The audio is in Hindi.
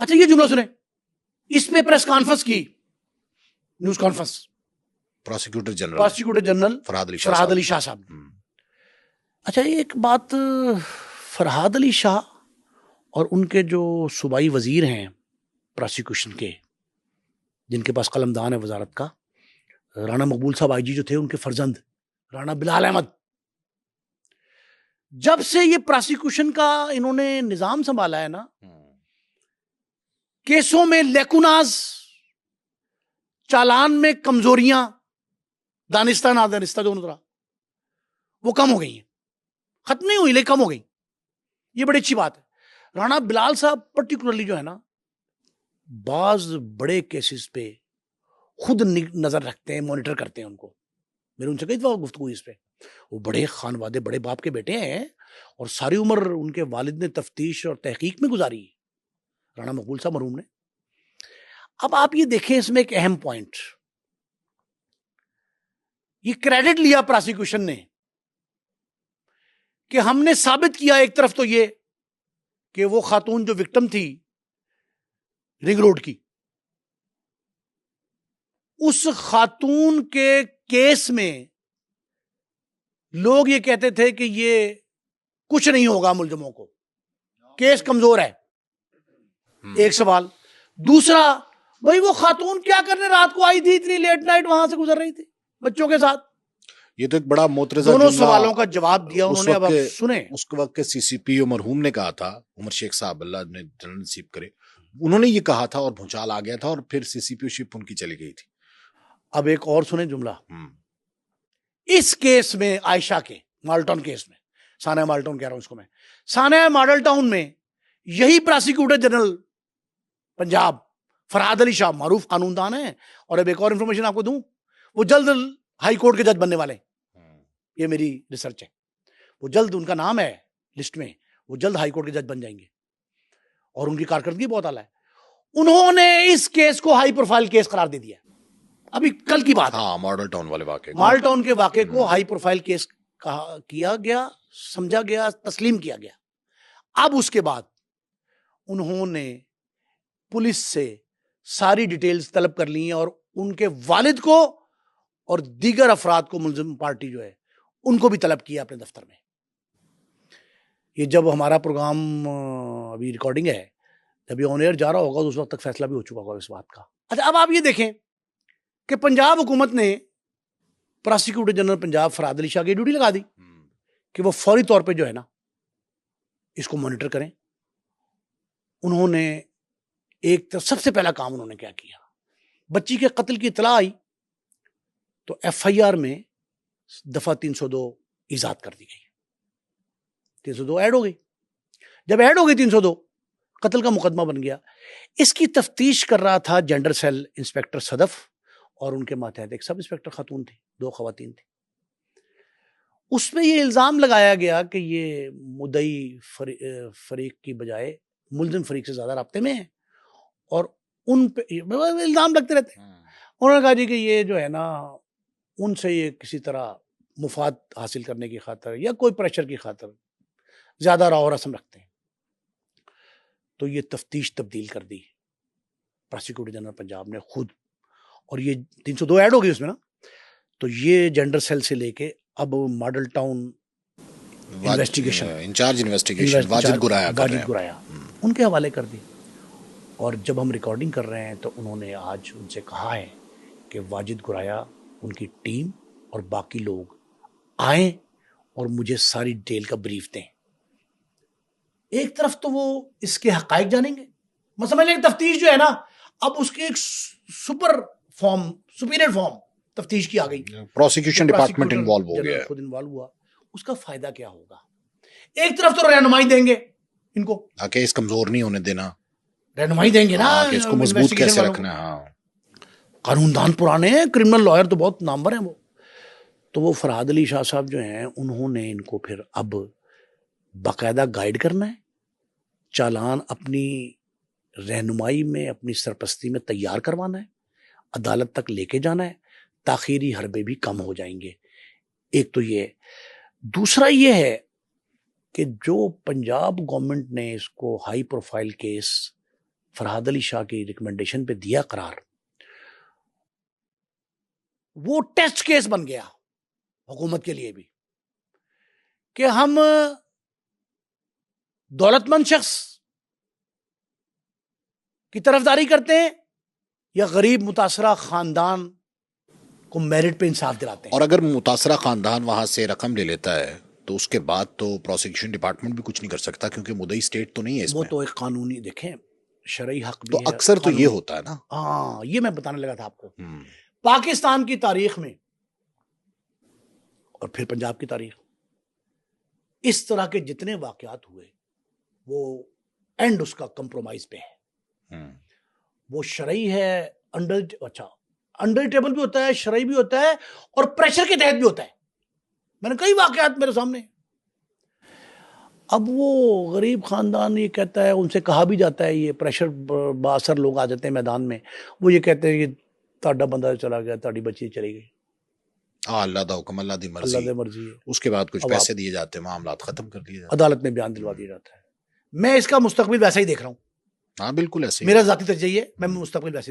अच्छा ये जुमला सुने, इस पे प्रेस कॉन्फ्रेंस की, news conference, prosecutor general Farhad Ali Shah साहब। अच्छा एक बात, फरहाद अली शाह और उनके जो सूबाई वजीर हैं प्रोसिक्यूशन के, जिनके पास कलमदान है वजारत का, राणा मकबूल साहब आईजी जो थे, उनके फर्जंद राणा बिलाल अहमद, जब से ये प्रोसिक्यूशन का इन्होंने निजाम संभाला है ना, केसों में लेकुनाज, चालान में कमजोरियां, दानिस्ता नादानिस्ता दोनों तरह, वो कम हो गई हैं। खत्म नहीं हुई लेकिन कम हो गई। ये बड़ी अच्छी बात है। राणा बिलाल साहब पर्टिकुलरली जो है ना, बाज बड़े केसेस पे खुद नजर रखते हैं, मॉनिटर करते हैं उनको। मेरे उनसे कई दफा गुफ्तगू इस पे। वो बड़े खानवादे, बड़े बाप के बेटे हैं और सारी उम्र उनके वालिद ने तफ्तीश और तहकीक में गुजारी, राणा मकबूल साहब मरहूम ने। अब आप ये देखें, इसमें एक अहम पॉइंट, ये क्रेडिट लिया प्रोसिक्यूशन ने कि हमने साबित किया, एक तरफ तो ये कि वो खातून जो विक्टिम थी रिंग रोड की, उस खातून के केस में लोग ये कहते थे कि ये कुछ नहीं होगा, मुलजमों को, केस कमजोर है। एक सवाल। दूसरा, भाई वो खातून क्या करने रात को आई थी, इतनी लेट नाइट वहां से गुजर रही थी बच्चों के साथ। ये तो एक बड़ा मोतरज़ा दोनों सवालों का जवाब दिया उन्होंने। अब आप सुने, उस वक्त के सीसीपीओ मरहूम ने कहा था, उमर शेख साहब, अल्लाह ने जन्नत नसीब करे, उन्होंने ये कहा था और भूचाल आ गया था और फिर सीसीपीओ शिप उनकी चली गई थी। अब एक और सुने जुमला। इस केस में, आयशा के माल्टन केस में, सानिया माल्टन कह रहा हूं उसको मैं, सानिया मॉडल टाउन में यही प्रोसिक्यूटर जनरल पंजाब फरहाद अली शाह, मारूफ कानूनदान है। और अब एक और इंफॉर्मेशन आपको दूं, वो जल्द हाई कोर्ट के जज बनने वाले, ये मेरी रिसर्च है, वो जल्द, उनका नाम है लिस्ट में, वो जल्द हाई कोर्ट के जज बन जाएंगे और उनकी कारकर्दगी बहुत आला है। उन्होंने इस केस को हाई प्रोफाइल केस करार दे दिया, अभी कल की बात है। हाँ, मॉडल टाउन वाले वाकये, मॉडल टाउन के वाकये को हाई प्रोफाइल केस किया गया, समझा गया, तस्लीम किया गया। अब उसके बाद उन्होंने पुलिस से सारी डिटेल्स तलब कर ली हैं और उनके वालिद को और दीगर अफराद को, मुलजिम पार्टी जो है, उनको भी तलब किया अपने दफ्तर में। ये जब हमारा प्रोग्राम अभी रिकॉर्डिंग है, जब ये ऑन एयर जा रहा होगा तो उस वक्त तक फैसला भी हो चुका होगा इस बात का। अच्छा अब आप ये देखें कि पंजाब हुकूमत ने प्रोसिक्यूटर जनरल पंजाब फरहाद अली शाह की ड्यूटी लगा दी कि वो फौरी तौर पे जो है ना इसको मॉनिटर करें। उन्होंने एक तो सबसे पहला काम उन्होंने क्या किया, बच्ची के कत्ल की इतला आई तो एफआईआर में दफा 302 ईजाद कर दी गई, 302 ऐड हो गई। जब ऐड हो गई 302, कत्ल का मुकदमा बन गया। इसकी तफ्तीश कर रहा था जेंडर सेल इंस्पेक्टर सदफ और उनके मातहत एक सब इंस्पेक्टर खातून थी, 2 खवातीन थी। उसमें ये इल्जाम लगाया गया कि ये मुद्दई फरीक की बजाय मुलजिम फरीक से ज्यादा राब्ते में है और उन पे इल्जाम लगते रहते हैं। उन्होंने कहा जी कि ये जो है ना, उनसे ये किसी तरह मुफाद हासिल करने की खातर या कोई प्रेशर की खातर ज्यादा राव रस्म रखते हैं। तो ये तफ्तीश तब्दील कर दी प्रोसिक्यूटर जनरल पंजाब ने खुद, और ये 302 ऐड हो गई उसमें ना। तो ये जेंडर सेल से लेके अब Model Town investigation incharge investigation Wajid Goraya उनके हवाले कर दी। और जब हम रिकॉर्डिंग कर रहे हैं तो उन्होंने आज उनसे कहा है कि वाजिद गुराया, उनकी टीम और बाकी लोग आए और मुझे सारी डिटेल का ब्रीफ दें। एक तरफ तो वो इसके हकायक जानेंगे, मतलब समझ लें तफ्तीश जो है ना, अब उसके एक सुपीरियर फॉर्म तफ्तीश की आ गई, प्रोसिक्यूशन डिपार्टमेंट इन्वॉल्व हो गया, खुद इन्वॉल्व हुआ। उसका फायदा क्या होगा? एक तरफ तो रहनुमाई देंगे इनको, केस कमजोर नहीं होने देना, रहनुमाई देंगे ना, इसको मजबूत कैसे रखना। हाँ, कानूनदान पुराने हैं, क्रिमिनल लॉयर तो बहुत नामवर हैं वो। तो वो फरहाद अली शाह साहब जो हैं, उन्होंने इनको फिर अब बाकायदा गाइड करना है, चालान अपनी रहनुमाई में, अपनी सरपरस्ती में तैयार करवाना है, अदालत तक लेके जाना है, ताखीरी हरबे भी कम हो जाएंगे। एक तो ये, दूसरा ये है कि जो पंजाब गवर्नमेंट ने इसको high profile case Farhad Ali Shah की रिकमेंडेशन पे दिया करार, वो टेस्ट केस बन गया हुकूमत के लिए भी कि हम दौलतमंद शख्स की तरफदारी करते हैं या गरीब मुतासरा खानदान को मेरिट पे इंसाफ दिलाते हैं। और अगर मुतासरा खानदान वहां से रकम ले लेता है तो उसके बाद तो प्रोसिक्यूशन डिपार्टमेंट भी कुछ नहीं कर सकता, क्योंकि मुद्दई स्टेट तो नहीं है वो इसमें। तो एक कानूनी, देखें, शरई हक भी तो है, अक्सर तो ये होता है ना। हाँ, ये मैं बताने लगा था आपको। पाकिस्तान की तारीख में और फिर पंजाब की तारीख, इस तरह के जितने वाकयात हुए वो एंड उसका कंप्रोमाइज पे है। वो शरई है, अंडर टेबल भी होता है, शरई भी होता है और प्रेशर के तहत भी होता है। मैंने कई वाकयात मेरे सामने। अब वो गरीब खानदान ये कहता है, उनसे कहा भी जाता है, ये प्रेशर बासर लोग आ जाते हैं मैदान में, वो ये कहते हैं कि ताड़ा बंदा चला गया, ताड़ी बच्ची चली गई, अल्लाह दा हुक्म, अल्लाह दी अल्लाह मर्जी। की मर्जी है। उसके बाद कुछ अब पैसे दिए जाते हैं, मामला खत्म कर दिए जाते अदालत में बयान दिलवा दिया जाता है। मैं इसका मुस्तकबिल वैसा ही देख रहा हूँ, हैं। हाँ बिल्कुल ऐसे ही मेरा है। जाती तरजीह है, मैं मुस्तकबिल वैसे